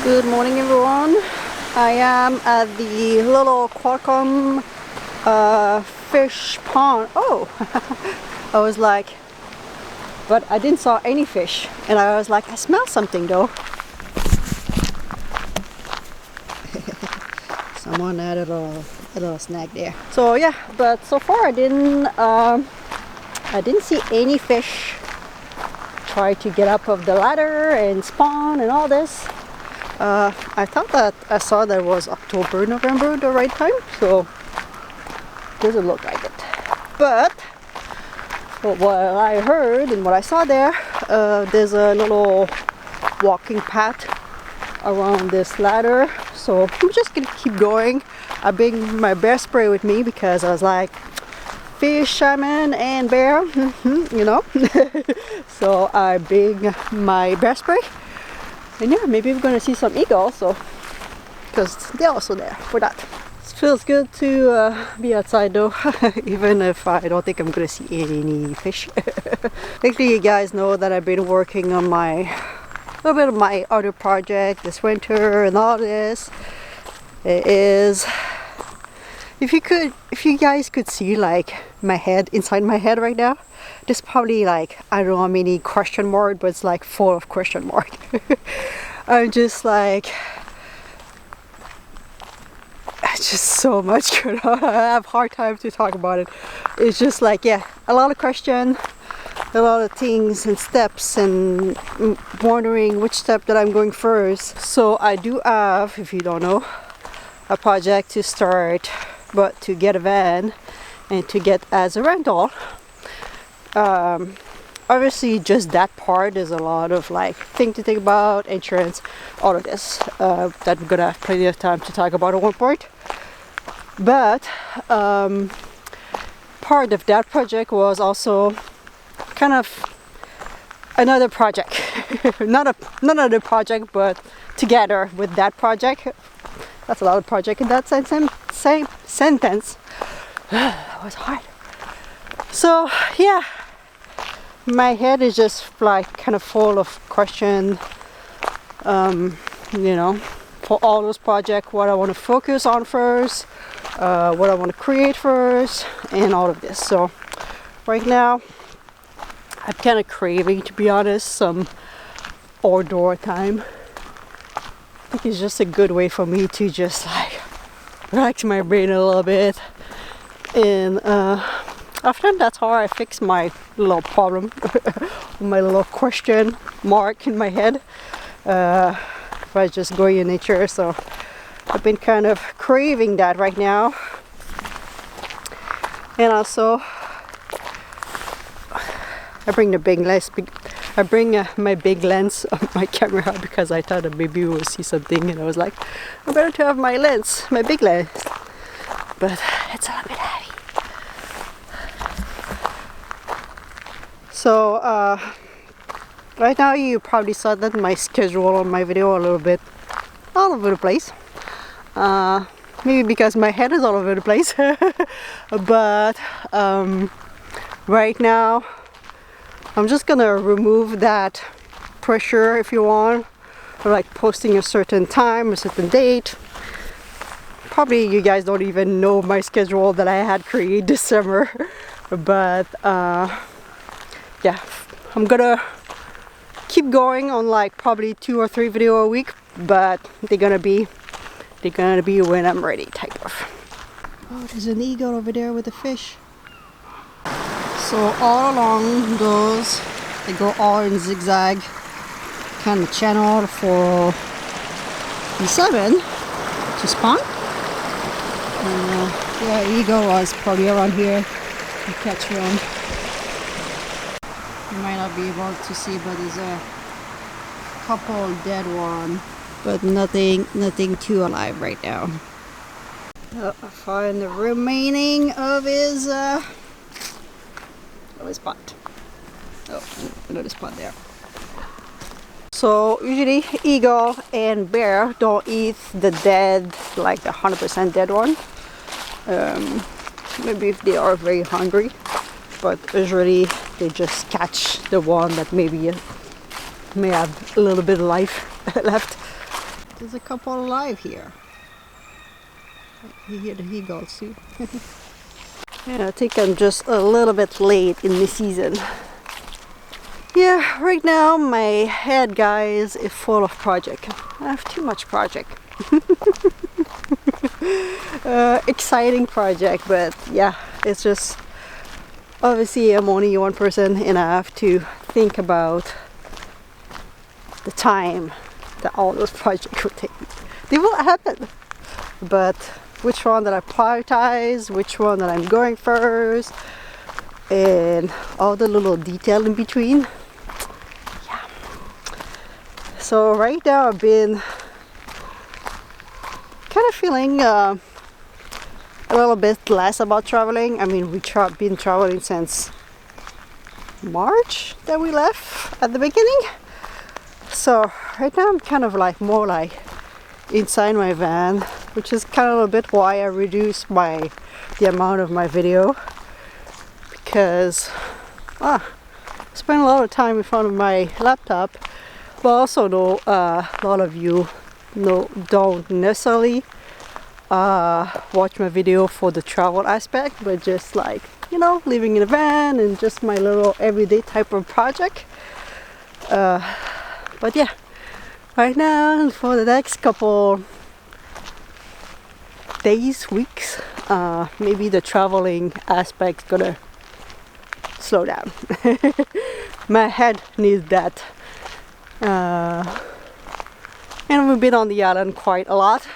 Good morning, everyone. I am at the little Qualcomm fish pond. Oh, I was like, but I didn't saw any fish, and I was like, I smell something though. Someone had a little snack there. So yeah, but so far I didn't see any fish try to get up of the ladder and spawn and all this. I thought that I saw that was October, November, the right time, so doesn't look like it. But what I heard and what I saw there, there's a little walking path around this ladder, so I'm just gonna keep going. I bring my bear spray with me because I was like, fish, salmon, and bear, you know. So I bring my bear spray. And yeah, maybe we're gonna see some eagles, so because they're also there for that. It feels good to be outside though, even if I don't think I'm gonna see any fish. Lately, you guys know that I've been working on a little bit of my other project this winter and all this. It is, if you guys could see like my head, inside my head right now, there's probably like, I don't know how many question mark, but it's like full of question mark. I'm just like, it's just so much going on. I have a hard time to talk about it. It's just like, yeah, a lot of questions, a lot of things and steps, and wondering which step that I'm going first. So I do have, if you don't know, a project to start, but to get a van and to get as a rental. Obviously just that part is a lot of like thing to think about, insurance, all of this, that we're gonna have plenty of time to talk about at one point. But part of that project was also kind of another project. not another project, but together with that project. That's a lot of project in that same sentence. That was hard. So yeah, my head is just like kind of full of questions, you know, for all those projects, what I want to focus on first, what I want to create first, and all of this. So right now I'm kind of craving, to be honest, some outdoor time. I think it's just a good way for me to just like relax my brain a little bit, and often that's how I fix my little problem, my little question mark in my head, if I just go in nature. So I've been kind of craving that right now. And also I bring the big lens. I bring my big lens of my camera because I thought that maybe we will see something, and I was like, I better to have my lens, my big lens, but it's a little bit heavy. So right now you probably saw that my schedule on my video a little bit all over the place. Maybe because my head is all over the place. But right now I'm just gonna remove that pressure, if you want, for like posting a certain time, a certain date. Probably you guys don't even know my schedule that I had created this summer. But yeah, I'm gonna keep going on like probably 2 or 3 videos a week, but they're gonna be when I'm ready, type of. Oh, there's an eagle over there with a fish. So all along those, they go all in zigzag kind of channel for the salmon to spawn. Yeah, eagle was probably around here to catch one. You might not be able to see, but there's a couple dead one, but nothing too alive right now. I find the remaining of his spot. Oh, another spot there. So usually eagle and bear don't eat the dead, like the 100% dead one. Maybe if they are very hungry, but usually they just catch the one that maybe may have a little bit of life left. There's a couple alive here. You hear the eagles too. Yeah, I think I'm just a little bit late in the season. Yeah, right now my head, guys, is full of project. I have too much project. Exciting project, but yeah, it's just obviously I'm only one person and I have to think about the time that all those projects will take. They will happen, but which one that I prioritize, which one that I'm going first, and all the little detail in between. Yeah. So right now I've been kind of feeling a little bit less about traveling. I mean, we've been traveling since March that we left at the beginning. So right now I'm kind of like more like inside my van, which is kind of a little bit why I reduced the amount of my video, because I spend a lot of time in front of my laptop. But also know a lot of you don't necessarily watch my video for the travel aspect, but just like, you know, living in a van and just my little everyday type of project. But yeah, right now for the next couple days, weeks, maybe the traveling aspect's gonna slow down. My head needs that. And we've been on the island quite a lot.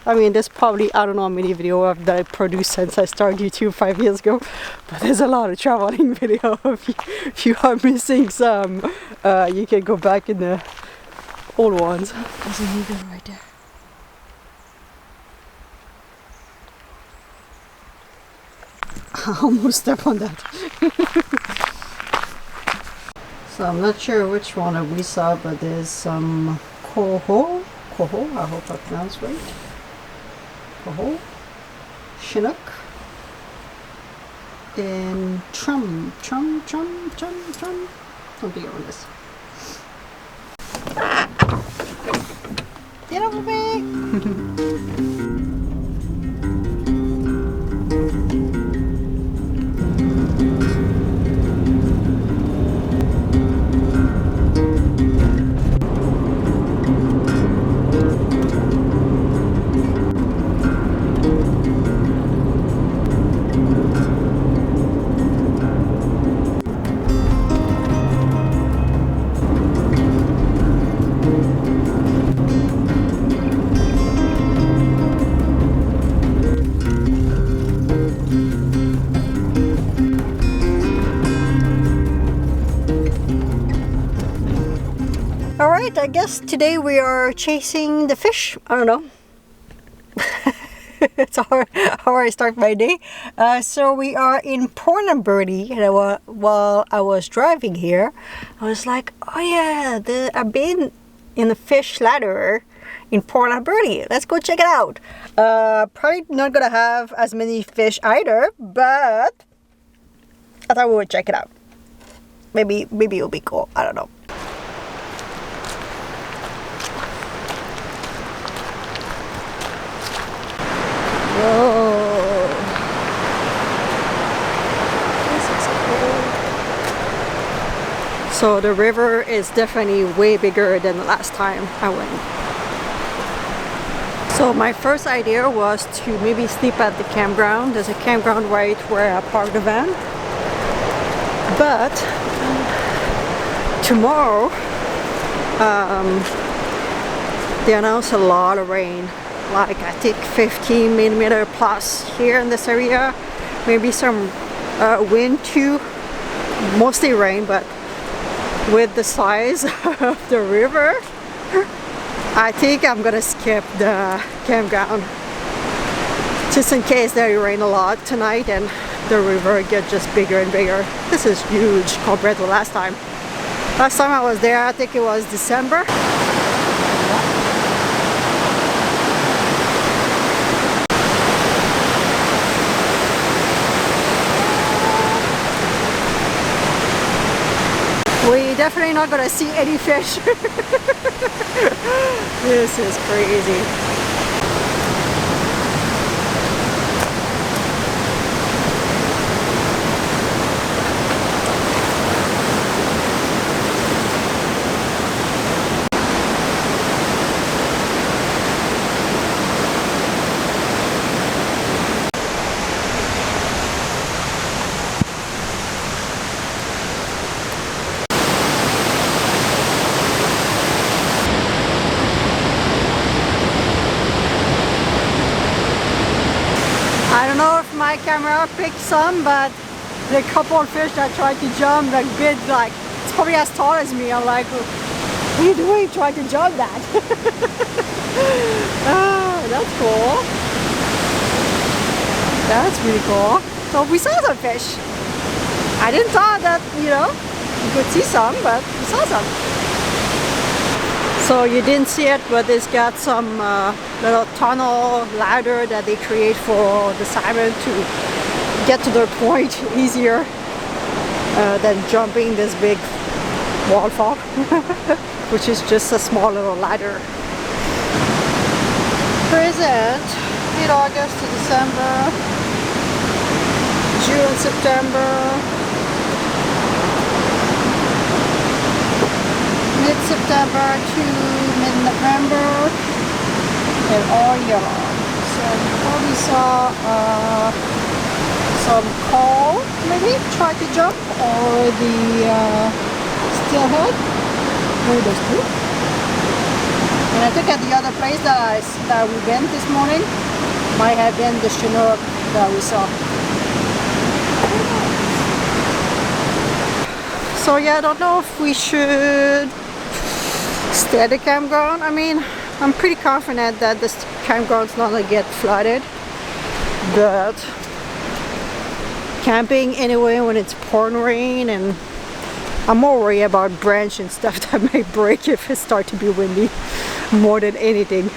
I mean, there's probably, I don't know how many videos that I produced since I started YouTube 5 years ago, but there's a lot of traveling video. If you are missing some, you can go back in the old ones. There's an eagle right there. I almost stepped on that. So I'm not sure which one that we saw, but there's some coho, I hope I pronounced right. Coho, Chinook, and Trum, something on this. Get over me! Alright, I guess today we are chasing the fish. I don't know. It's how I start my day. So we are in Port Alberni, and while I was driving here, I was like, oh yeah, I've been in the fish ladder in Port Alberni. Let's go check it out. Probably not gonna have as many fish either, but I thought we would check it out. Maybe it'll be cool. I don't know. Whoa. This is cool. So the river is definitely way bigger than the last time I went. So my first idea was to maybe sleep at the campground. There's a campground right where I parked the van. But tomorrow they announced a lot of rain. Like I think 15 millimeter plus here in this area, maybe some wind too, mostly rain, but with the size of the river, I think I'm gonna skip the campground just in case they rain a lot tonight and the river gets just bigger and bigger. This is huge compared to last time. Last time I was there, I think it was December. We definitely not gonna see any fish. This is crazy. I don't know if my camera picked some, but the couple of fish that tried to jump, like big, like it's probably as tall as me. I'm like, what are you doing trying to jump that? Oh, that's cool. That's really cool. So we saw some fish. I didn't thought that, you know, you could see some, but we saw some. So you didn't see it, but it's got some little tunnel ladder that they create for the salmon to get to their point easier than jumping this big waterfall, which is just a small little ladder. Present mid-August to December, June, September, mid-September to mid-November, and all year long. So you probably saw some coal, maybe try to jump, or the steelhead. Maybe those two. And I think at the other place that we went this morning might have been the Chinook that we saw. So yeah, I don't know if we should stay at the campground. I mean, I'm pretty confident that this campground's not gonna get flooded, but camping anyway when it's pouring rain, and I'm more worried about branch and stuff that may break if it starts to be windy more than anything.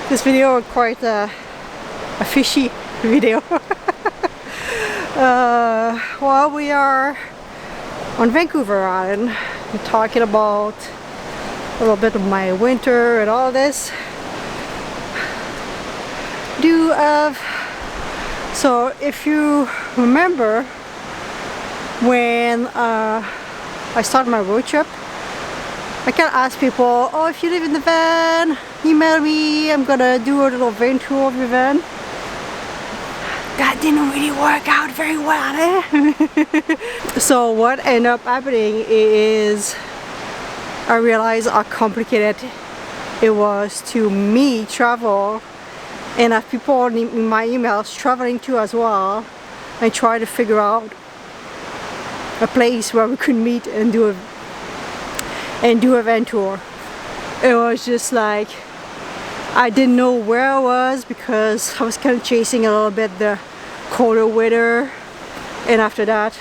This video was quite a fishy video. Well, we are on Vancouver Island. We're talking about a little bit of my winter and all this. So if you remember when I started my road trip, I can ask people, oh, if you live in the van, email me, I'm gonna do a little van tour of your van. That didn't really work out very well, eh? So what ended up happening is I realized how complicated it was to me travel, and have people in my emails traveling too as well, and try to figure out a place where we could meet and do a van tour. It was just like I didn't know where I was because I was kind of chasing a little bit the colder weather, and after that,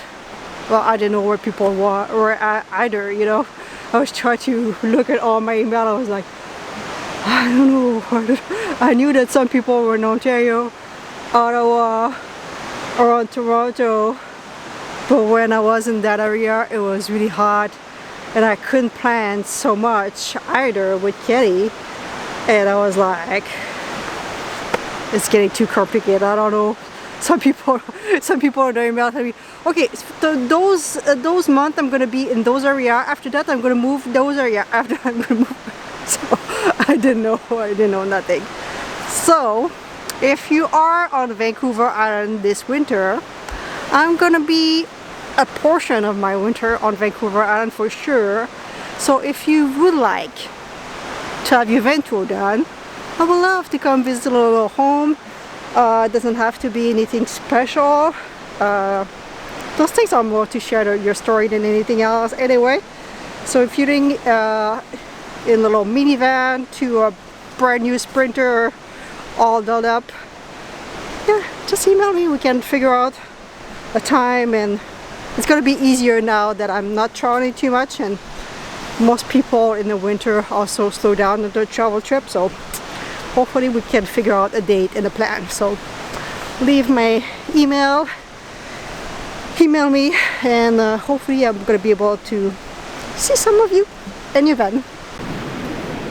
well, I didn't know where people were either, you know. I was trying to look at all my email. I was like, I don't know. I knew that some people were in Ontario, Ottawa, or in Toronto, but when I was in that area, it was really hot, and I couldn't plan so much either with Kelly, and I was like, it's getting too complicated. I don't know. Some people are doing email telling me, okay, so those months I'm gonna be in those area. After that, I'm gonna move those area. After I'm gonna move. So I didn't know nothing. So if you are on Vancouver Island this winter, I'm gonna be a portion of my winter on Vancouver Island for sure. So if you would like to have your van tour done, I would love to come visit a little home. It doesn't have to be anything special. Those things are more to share your story than anything else anyway. So if you're in a little minivan to a brand new Sprinter all done up, yeah, just email me. We can figure out a time, and it's going to be easier now that I'm not traveling too much, and most people in the winter also slow down on their travel trip, so hopefully we can figure out a date and a plan. So leave my email me, and hopefully I'm gonna be able to see some of you in your van.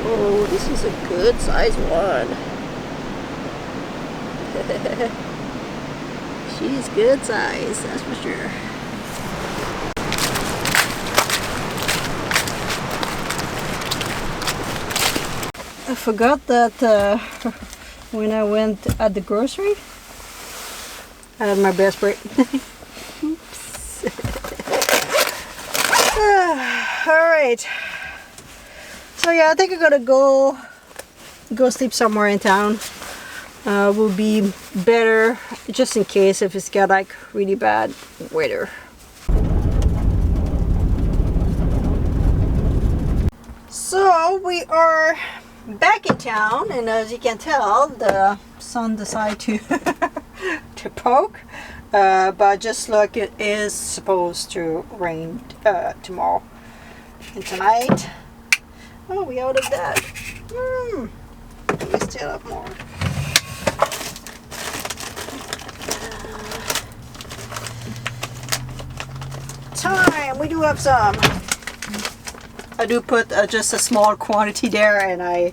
Oh, this is a good size one. She's good size, that's for sure. I forgot that when I went at the grocery, I had my best break. Oops. Alright. So yeah, I think I'm gonna go sleep somewhere in town. Will be better just in case if it's got like really bad weather. So we are back in town, and as you can tell, the sun decided to to poke, but just look, it is supposed to rain tomorrow and tonight. Oh, we out of that. We still have more. Time, we do have some. I do put just a small quantity there, and I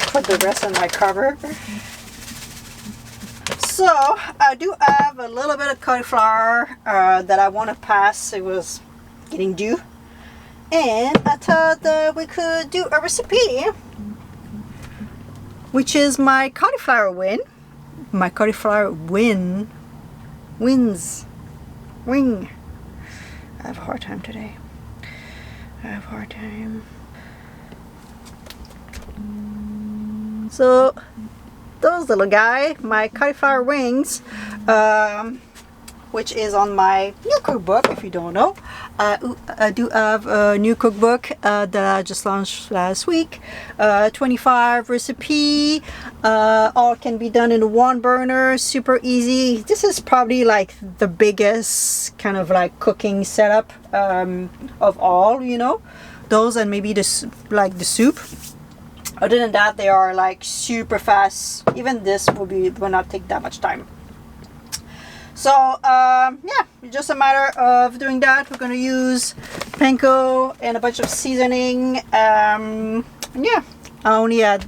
put the rest in my cover. So I do have a little bit of cauliflower that I want to pass. It was getting due, and I thought that we could do a recipe, which is my cauliflower wing. My cauliflower wing. I have a hard time today. I have a hard time. So those little guy, my cauliflower wings, which is on my new cookbook. If you don't know, I do have a new cookbook that I just launched last week. 25 recipe, all can be done in one burner, super easy. This is probably like the biggest kind of like cooking setup of all, you know, those, and maybe this, like the soup. Other than that, they are like super fast. Even this will not take that much time. So yeah, just a matter of doing that. We're gonna use panko and a bunch of seasoning. Yeah, I only had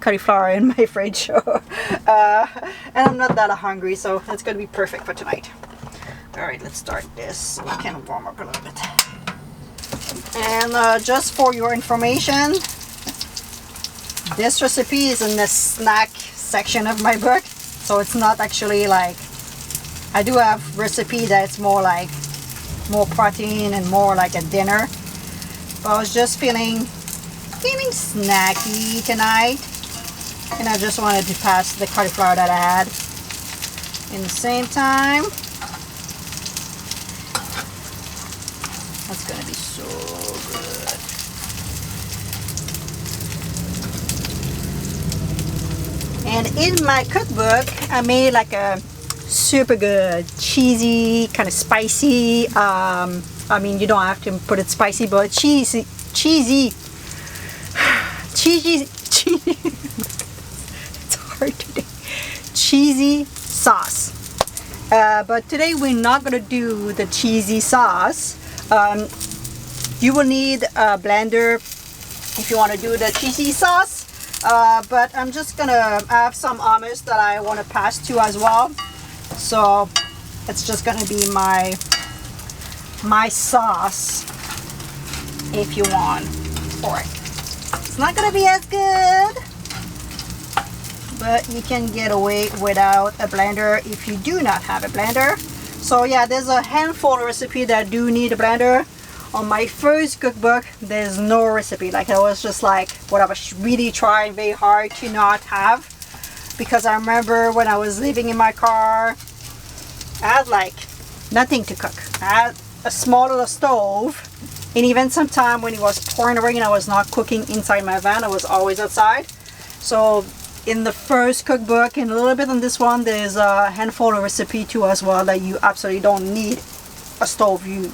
cauliflower in my fridge, so, and I'm not that hungry, so that's gonna be perfect for tonight. All right, let's start this. I can warm up a little bit. And just for your information, this recipe is in the snack section of my book, so it's not actually like, I do have recipe that's more like more protein and more like a dinner, but I was just feeling snacky tonight, and I just wanted to pass the cauliflower that I had in the same time. That's gonna be so good. And in my cookbook, I made like a super good, cheesy, kind of spicy. I mean, you don't have to put it spicy, but cheesy. It's hard today. Cheesy sauce. But today we're not gonna do the cheesy sauce. You will need a blender if you want to do the cheesy sauce. But I'm just gonna have some hummus that I want to pass to as well. So it's just gonna be my sauce if you want for it. It's not gonna be as good, but you can get away without a blender if you do not have a blender. So yeah, there's a handful of recipes that do need a blender. On my first cookbook, there's no recipe. Like, I was just like, what I was really trying very hard to not have, because I remember when I was living in my car, I had like nothing to cook. I had a small little stove, and even sometime when it was pouring rain, I was not cooking inside my van. I was always outside. So in the first cookbook and a little bit on this one, there's a handful of recipe too as well that you absolutely don't need a stove. You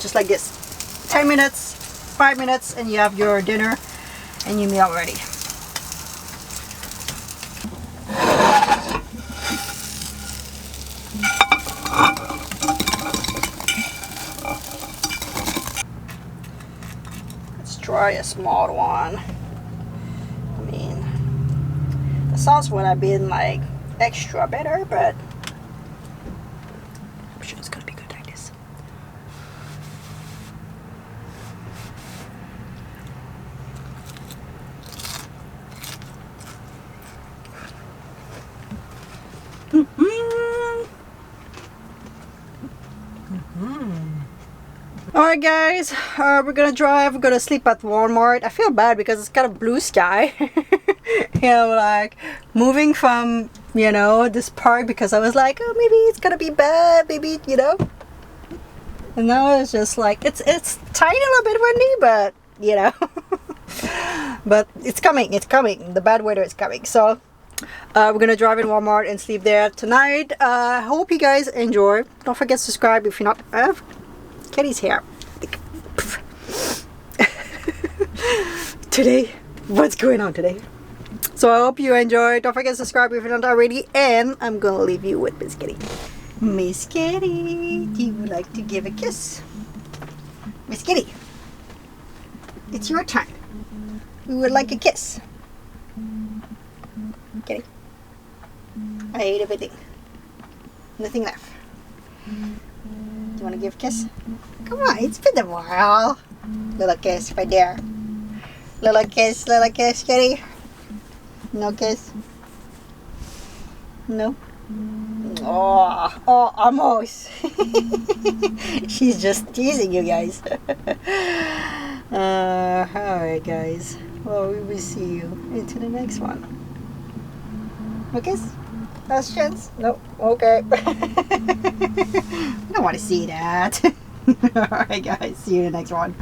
just like this, 10 minutes, 5 minutes, and you have your dinner and your meal ready. try a small one. I mean, the sauce would have been like extra better, but I'm sure it's gonna be good like this. Alright guys, we're gonna drive, we're gonna sleep at Walmart. I feel bad because it's kind of blue sky. You know, like moving from, you know, this park because I was like, oh, maybe it's gonna be bad, maybe, you know. And now it's just like, it's tiny little bit windy, but, you know. But it's coming, the bad weather is coming. So we're gonna drive in Walmart and sleep there tonight. Hope you guys enjoy. Don't forget to subscribe if you're not. Kitty's hair. Today, what's going on today? So I hope you enjoy. Don't forget to subscribe if you're not already. And I'm gonna leave you with Miss Kitty. Miss Kitty, do you like to give a kiss? Miss Kitty, it's your turn. We would like a kiss. Kitty, I ate everything. Nothing left. Do you want to give a kiss? Come on, it's been a while. Little kiss right there. Little kiss, Kitty. No kiss? No? Oh, almost. She's just teasing you guys. Alright guys. Well, we will see you into the next one. No kiss? Last chance? No? Okay. I don't want to see that. Alright guys, see you in the next one.